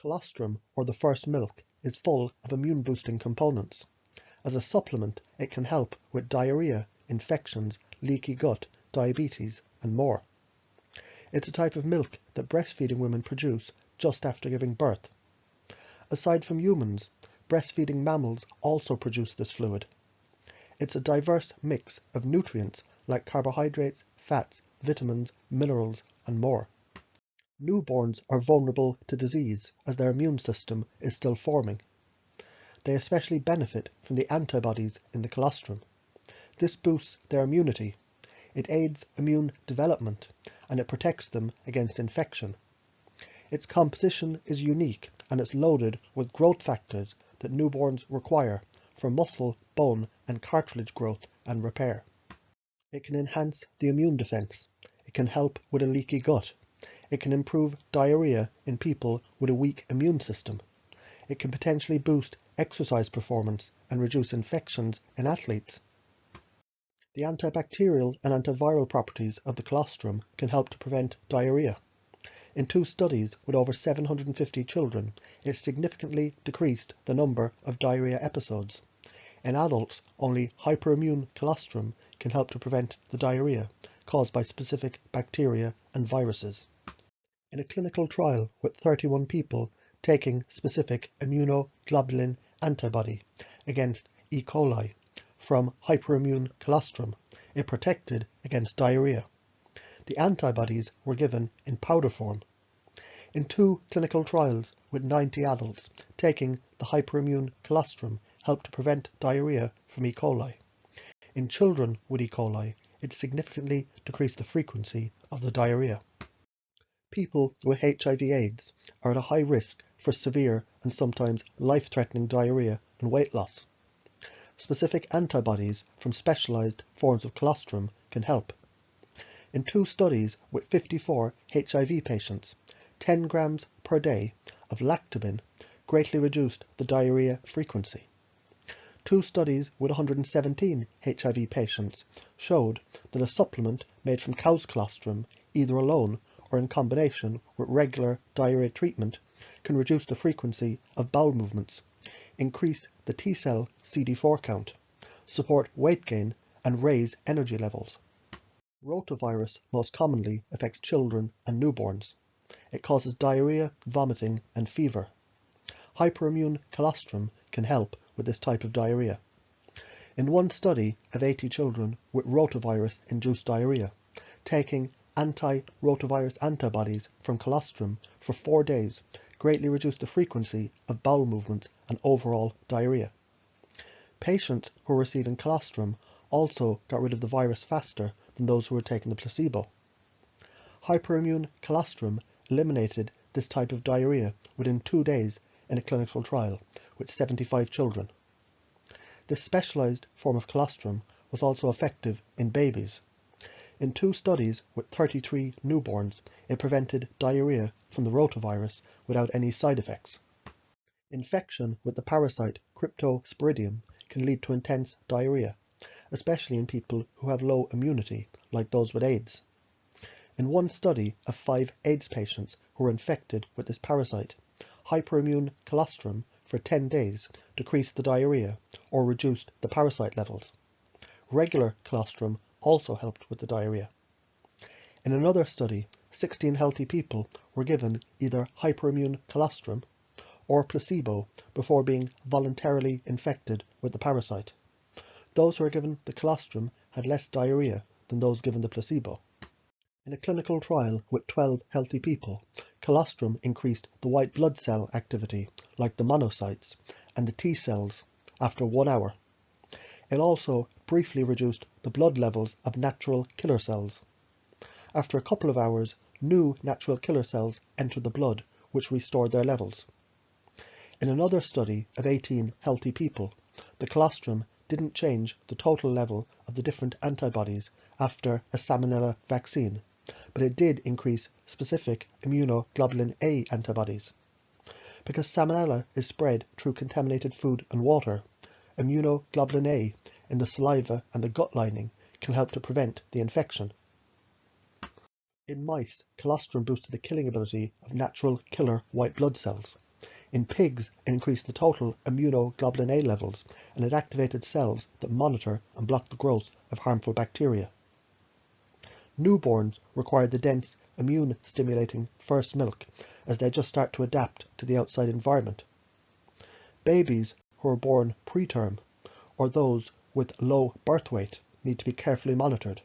Colostrum, or the first milk, is full of immune-boosting components. As a supplement, it can help with diarrhea, infections, leaky gut, diabetes, and more. It's a type of milk that breastfeeding women produce just after giving birth. Aside from humans, breastfeeding mammals also produce this fluid. It's a diverse mix of nutrients like carbohydrates, fats, vitamins, minerals, and more. Newborns are vulnerable to disease as their immune system is still forming. They especially benefit from the antibodies in the colostrum. This boosts their immunity. It aids immune development, and it protects them against infection. Its composition is unique, and it's loaded with growth factors that newborns require for muscle, bone, and cartilage growth and repair. It can enhance the immune defense. It can help with a leaky gut. It can improve diarrhea in people with a weak immune system. It can potentially boost exercise performance and reduce infections in athletes. The antibacterial and antiviral properties of the colostrum can help to prevent diarrhea. In 2 studies with over 750 children, it significantly decreased the number of diarrhea episodes. In adults, only hyperimmune colostrum can help to prevent the diarrhea caused by specific bacteria and viruses. In a clinical trial with 31 people taking specific immunoglobulin antibody against E. coli from hyperimmune colostrum, it protected against diarrhea. The antibodies were given in powder form. In 2 clinical trials with 90 adults, taking the hyperimmune colostrum helped to prevent diarrhea from E. coli. In children with E. coli, it significantly decreased the frequency of the diarrhea. People with HIV/AIDS are at a high risk for severe and sometimes life-threatening diarrhea and weight loss. Specific antibodies from specialized forms of colostrum can help. In 2 studies with 54 HIV patients, 10 grams per day of lactobin greatly reduced the diarrhea frequency. 2 studies with 117 HIV patients showed that a supplement made from cow's colostrum, either alone or in combination with regular diarrhea treatment, can reduce the frequency of bowel movements, increase the T-cell CD4 count, support weight gain, and raise energy levels. Rotavirus most commonly affects children and newborns. It causes diarrhea, vomiting, and fever. Hyperimmune colostrum can help with this type of diarrhea. In 1 study of 80 children with rotavirus-induced diarrhea, taking anti-rotavirus antibodies from colostrum for 4 days greatly reduced the frequency of bowel movements and overall diarrhea. Patients who were receiving colostrum also got rid of the virus faster than those who were taking the placebo. Hyperimmune colostrum eliminated this type of diarrhea within 2 days in a clinical trial with 75 children. This specialized form of colostrum was also effective in babies. In 2 studies with 33 newborns, it prevented diarrhea from the rotavirus without any side effects. Infection with the parasite Cryptosporidium can lead to intense diarrhea, especially in people who have low immunity, like those with AIDS. In 1 study of 5 AIDS patients who were infected with this parasite, hyperimmune colostrum for 10 days decreased the diarrhea or reduced the parasite levels. Regular colostrum also helped with the diarrhea. In another study, 16 healthy people were given either hyperimmune colostrum or placebo before being voluntarily infected with the parasite. Those who were given the colostrum had less diarrhea than those given the placebo. In a clinical trial with 12 healthy people, colostrum increased the white blood cell activity, like the monocytes, and the T cells after 1 hour. It also briefly reduced the blood levels of natural killer cells. After a couple of hours, new natural killer cells entered the blood, which restored their levels. In another study of 18 healthy people, the colostrum didn't change the total level of the different antibodies after a salmonella vaccine, but it did increase specific immunoglobulin A antibodies. Because salmonella is spread through contaminated food and water, immunoglobulin A in the saliva and the gut lining can help to prevent the infection. In mice, colostrum boosted the killing ability of natural killer white blood cells. In pigs, it increased the total immunoglobulin A levels, and it activated cells that monitor and block the growth of harmful bacteria. Newborns require the dense, immune-stimulating first milk as they just start to adapt to the outside environment. Babies who are born preterm or those with low birth weight need to be carefully monitored.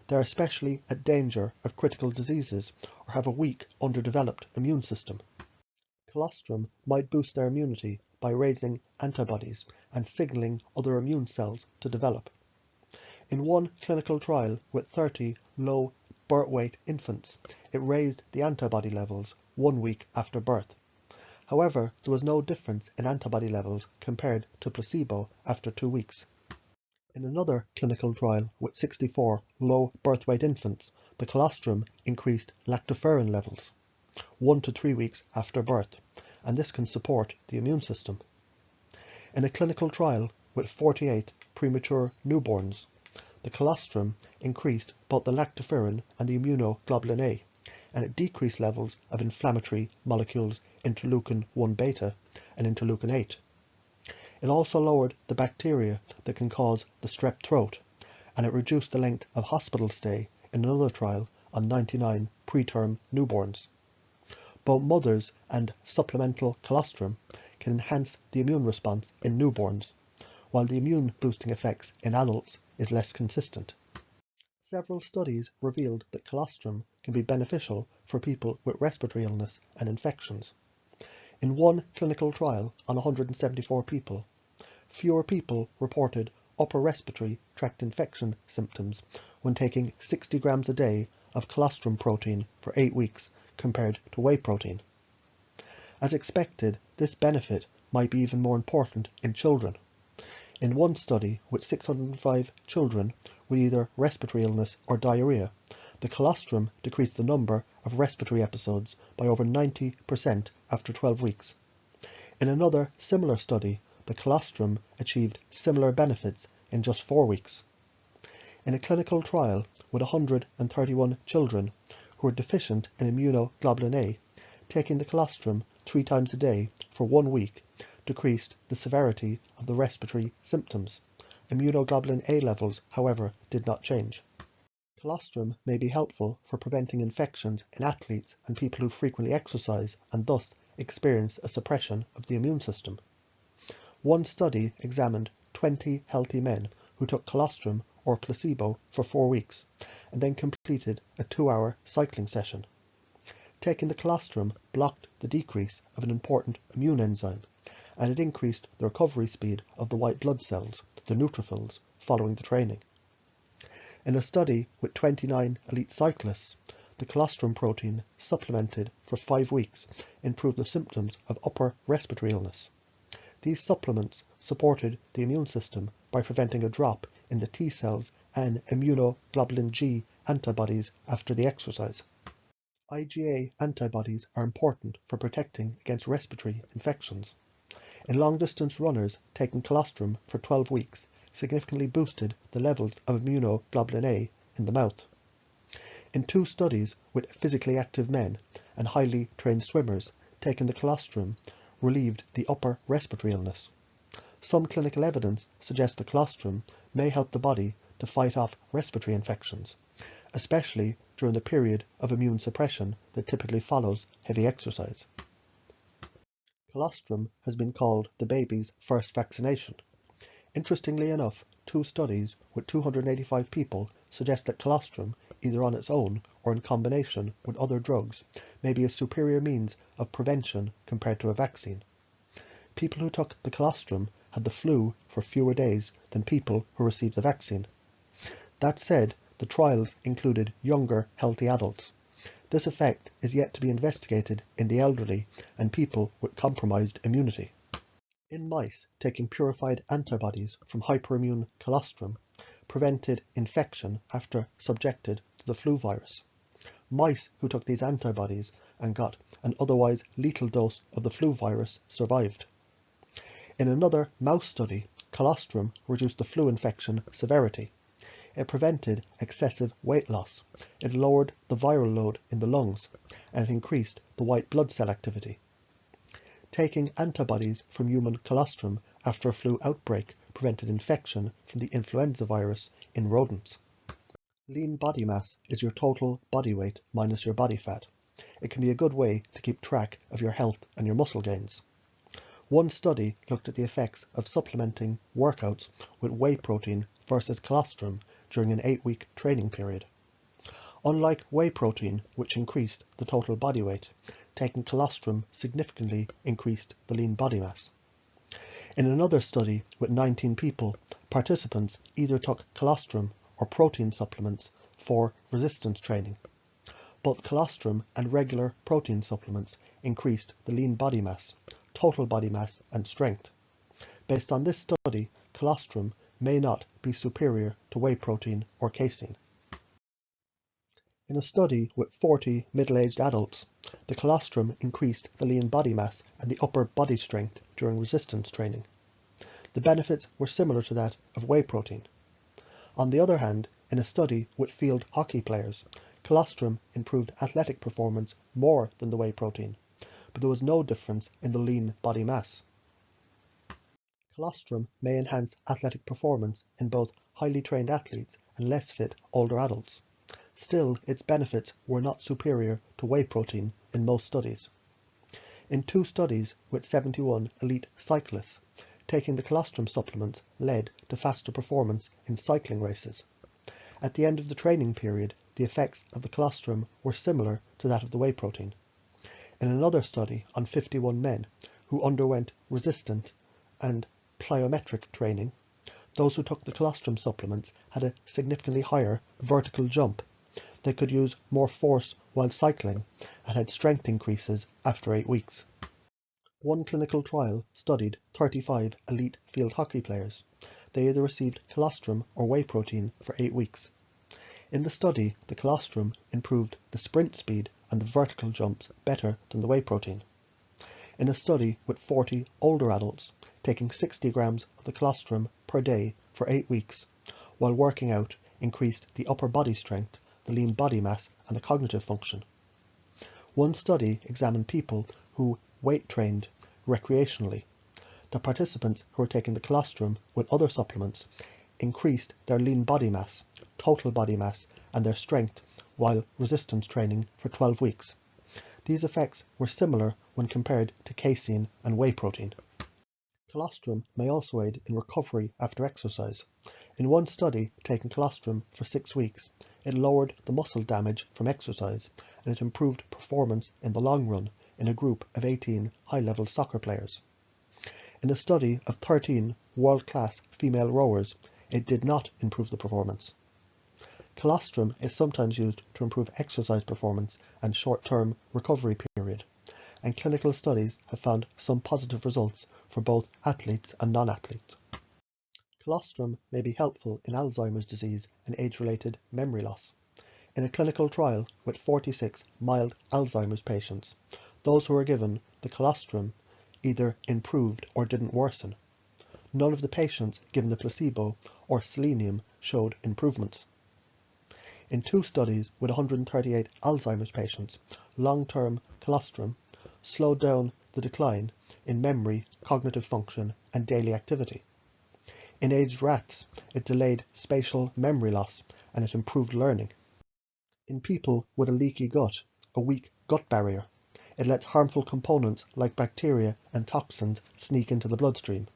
They are especially at danger of critical diseases or have a weak, underdeveloped immune system. Colostrum might boost their immunity by raising antibodies and signaling other immune cells to develop. In one clinical trial with 30 low birth weight infants, it raised the antibody levels 1 week after birth. However, there was no difference in antibody levels compared to placebo after 2 weeks. In another clinical trial with 64 low birth weight infants, the colostrum increased lactoferrin levels 1 to 3 weeks after birth, and this can support the immune system. In a clinical trial with 48 premature newborns, the colostrum increased both the lactoferrin and the immunoglobulin A, and it decreased levels of inflammatory molecules interleukin-1 beta and interleukin-8. It also lowered the bacteria that can cause the strep throat, and it reduced the length of hospital stay in another trial on 99 preterm newborns. Both mothers and supplemental colostrum can enhance the immune response in newborns, while the immune-boosting effects in adults is less consistent. Several studies revealed that colostrum can be beneficial for people with respiratory illness and infections. In one clinical trial on 174 people, fewer people reported upper respiratory tract infection symptoms when taking 60 grams a day of colostrum protein for 8 weeks compared to whey protein. As expected, this benefit might be even more important in children. In one study with 605 children with either respiratory illness or diarrhea, the colostrum decreased the number of respiratory episodes by over 90% after 12 weeks. In another similar study, the colostrum achieved similar benefits in just 4 weeks. In a clinical trial with 131 children who were deficient in immunoglobulin A, taking the colostrum 3 times a day for 1 week decreased the severity of the respiratory symptoms. Immunoglobulin A levels, however, did not change. Colostrum may be helpful for preventing infections in athletes and people who frequently exercise and thus experience a suppression of the immune system. One study examined 20 healthy men who took colostrum or placebo for 4 weeks and then completed a 2-hour cycling session. Taking the colostrum blocked the decrease of an important immune enzyme, and it increased the recovery speed of the white blood cells, the neutrophils, following the training. In a study with 29 elite cyclists, the colostrum protein supplemented for 5 weeks improved the symptoms of upper respiratory illness. These supplements supported the immune system by preventing a drop in the T cells and immunoglobulin G antibodies after the exercise. IgA antibodies are important for protecting against respiratory infections. In long-distance runners, taking colostrum for 12 weeks significantly boosted the levels of immunoglobulin A in the mouth. In 2 studies with physically active men and highly trained swimmers, taking the colostrum relieved the upper respiratory illness. Some clinical evidence suggests the colostrum may help the body to fight off respiratory infections, especially during the period of immune suppression that typically follows heavy exercise. Colostrum has been called the baby's first vaccination. Interestingly enough, 2 studies with 285 people suggest that colostrum, either on its own or in combination with other drugs, may be a superior means of prevention compared to a vaccine. People who took the colostrum had the flu for fewer days than people who received the vaccine. That said, the trials included younger, healthy adults. This effect is yet to be investigated in the elderly and people with compromised immunity. In mice, taking purified antibodies from hyperimmune colostrum prevented infection after subjected to the flu virus. Mice who took these antibodies and got an otherwise lethal dose of the flu virus survived. In another mouse study, colostrum reduced the flu infection severity. It prevented excessive weight loss, it lowered the viral load in the lungs, and it increased the white blood cell activity. Taking antibodies from human colostrum after a flu outbreak prevented infection from the influenza virus in rodents. Lean body mass is your total body weight minus your body fat. It can be a good way to keep track of your health and your muscle gains. One study looked at the effects of supplementing workouts with whey protein versus colostrum during an 8-week training period. Unlike whey protein, which increased the total body weight, taking colostrum significantly increased the lean body mass. In another study with 19 people, participants either took colostrum or protein supplements for resistance training. Both colostrum and regular protein supplements increased the lean body mass, total body mass and strength. Based on this study, colostrum may not be superior to whey protein or casein. In a study with 40 middle-aged adults, the colostrum increased the lean body mass and the upper body strength during resistance training. The benefits were similar to that of whey protein. On the other hand, in a study with field hockey players, colostrum improved athletic performance more than the whey protein, but there was no difference in the lean body mass. Colostrum may enhance athletic performance in both highly trained athletes and less fit older adults. Still, its benefits were not superior to whey protein in most studies. In 2 studies with 71 elite cyclists, taking the colostrum supplements led to faster performance in cycling races. At the end of the training period, the effects of the colostrum were similar to that of the whey protein. In another study on 51 men who underwent resistant and plyometric training, those who took the colostrum supplements had a significantly higher vertical jump. They could use more force while cycling and had strength increases after 8 weeks. One clinical trial studied 35 elite field hockey players. They either received colostrum or whey protein for 8 weeks. In the study, the colostrum improved the sprint speed and the vertical jumps better than the whey protein. In a study with 40 older adults, taking 60 grams of the colostrum per day for 8 weeks, while working out increased the upper body strength, the lean body mass and the cognitive function. One study examined people who weight trained recreationally. The participants who were taking the colostrum with other supplements increased their lean body mass, total body mass and their strength while resistance training for 12 weeks. These effects were similar when compared to casein and whey protein. Colostrum may also aid in recovery after exercise. In one study taking colostrum for 6 weeks, it lowered the muscle damage from exercise and it improved performance in the long run in a group of 18 high-level soccer players. In a study of 13 world-class female rowers, it did not improve the performance. Colostrum is sometimes used to improve exercise performance and short-term recovery period, and clinical studies have found some positive results for both athletes and non-athletes. Colostrum may be helpful in Alzheimer's disease and age-related memory loss. In a clinical trial with 46 mild Alzheimer's patients, those who were given the colostrum either improved or didn't worsen. None of the patients given the placebo or selenium showed improvements. In 2 studies with 138 Alzheimer's patients, long-term colostrum slowed down the decline in memory, cognitive function, and daily activity. In aged rats, it delayed spatial memory loss and it improved learning. In people with a leaky gut, a weak gut barrier, it lets harmful components like bacteria and toxins sneak into the bloodstream.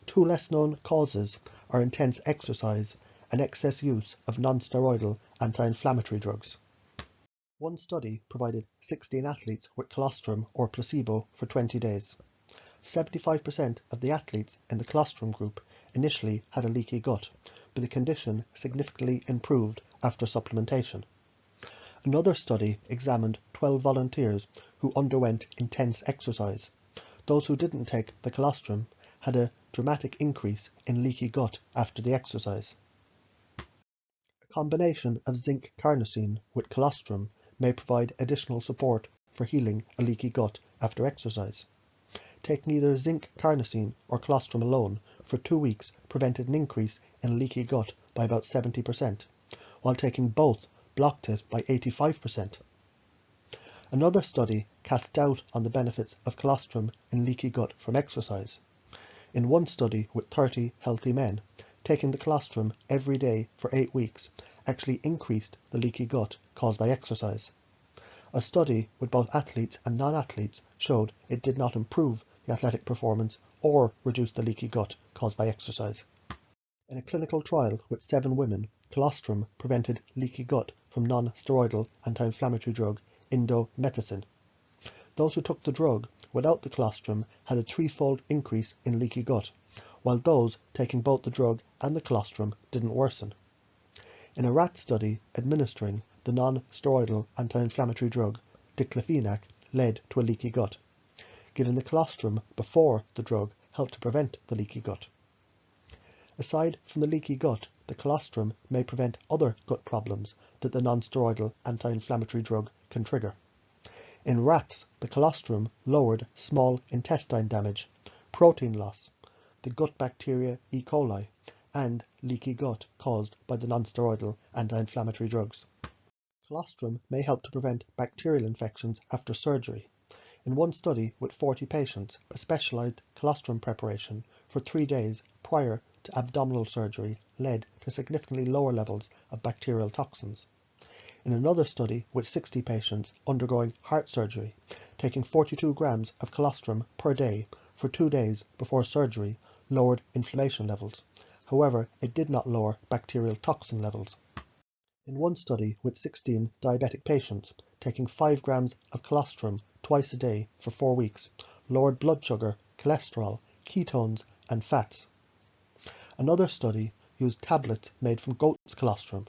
2 less-known causes are intense exercise and excess use of non-steroidal anti-inflammatory drugs. One study provided 16 athletes with colostrum or placebo for 20 days. 75% of the athletes in the colostrum group initially had a leaky gut, but the condition significantly improved after supplementation. Another study examined 12 volunteers who underwent intense exercise. Those who didn't take the colostrum had a dramatic increase in leaky gut after the exercise. A combination of zinc carnosine with colostrum may provide additional support for healing a leaky gut after exercise. Taking either zinc carnosine or colostrum alone for 2 weeks prevented an increase in leaky gut by about 70%, while taking both blocked it by 85%. Another study cast doubt on the benefits of colostrum in leaky gut from exercise. In one study with 30 healthy men, taking the colostrum every day for 8 weeks actually increased the leaky gut caused by exercise. A study with both athletes and non-athletes showed it did not improve the athletic performance or reduce the leaky gut caused by exercise. In a clinical trial with 7 women, colostrum prevented leaky gut from non-steroidal anti-inflammatory drug indomethacin. Those who took the drug without the colostrum had a 3-fold increase in leaky gut, while those taking both the drug and the colostrum didn't worsen. In a rat study, administering the non-steroidal anti-inflammatory drug diclofenac led to a leaky gut. Giving the colostrum before the drug helped to prevent the leaky gut. Aside from the leaky gut, the colostrum may prevent other gut problems that the non-steroidal anti-inflammatory drug can trigger. In rats, the colostrum lowered small intestine damage, protein loss, the gut bacteria E. coli, and leaky gut caused by the non-steroidal anti-inflammatory drugs. Colostrum may help to prevent bacterial infections after surgery. In one study with 40 patients, a specialized colostrum preparation for 3 days prior to abdominal surgery led to significantly lower levels of bacterial toxins. In another study with 60 patients undergoing heart surgery, taking 42 grams of colostrum per day for 2 days before surgery lowered inflammation levels. However, it did not lower bacterial toxin levels. In one study with 16 diabetic patients, taking 5 grams of colostrum twice a day for 4 weeks lowered blood sugar, cholesterol, ketones, and fats. Another study used tablets made from goat's colostrum.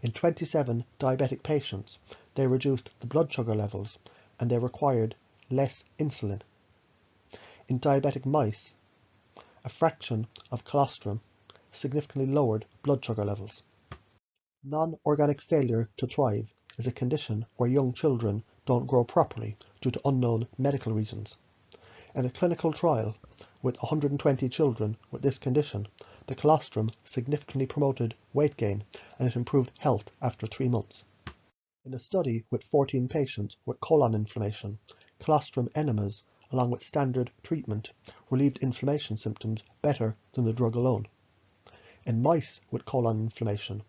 In 27 diabetic patients, they reduced the blood sugar levels and they required less insulin. In diabetic mice, a fraction of colostrum significantly lowered blood sugar levels. Non-organic failure to thrive is a condition where young children don't grow properly due to unknown medical reasons. In a clinical trial with 120 children with this condition, the colostrum significantly promoted weight gain and it improved health after 3 months. In a study with 14 patients with colon inflammation, colostrum enemas along with standard treatment relieved inflammation symptoms better than the drug alone. In mice with colon inflammation,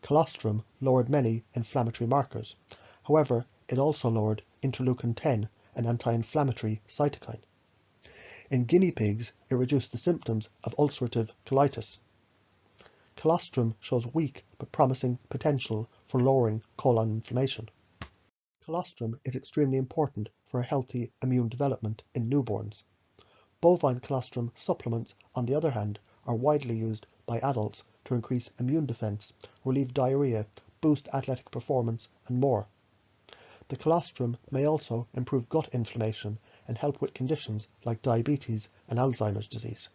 colostrum lowered many inflammatory markers. However, it also lowered interleukin-10, an anti-inflammatory cytokine. In guinea pigs, it reduced the symptoms of ulcerative colitis. Colostrum shows weak but promising potential for lowering colon inflammation. Colostrum is extremely important for a healthy immune development in newborns. Bovine colostrum supplements, on the other hand, are widely used by adults to increase immune defense, relieve diarrhea, boost athletic performance, and more. The colostrum may also improve gut inflammation and help with conditions like diabetes and Alzheimer's disease.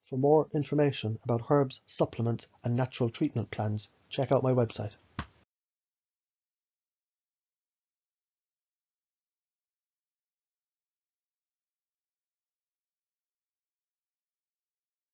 For more information about herbs, supplements, and natural treatment plans, check out my website.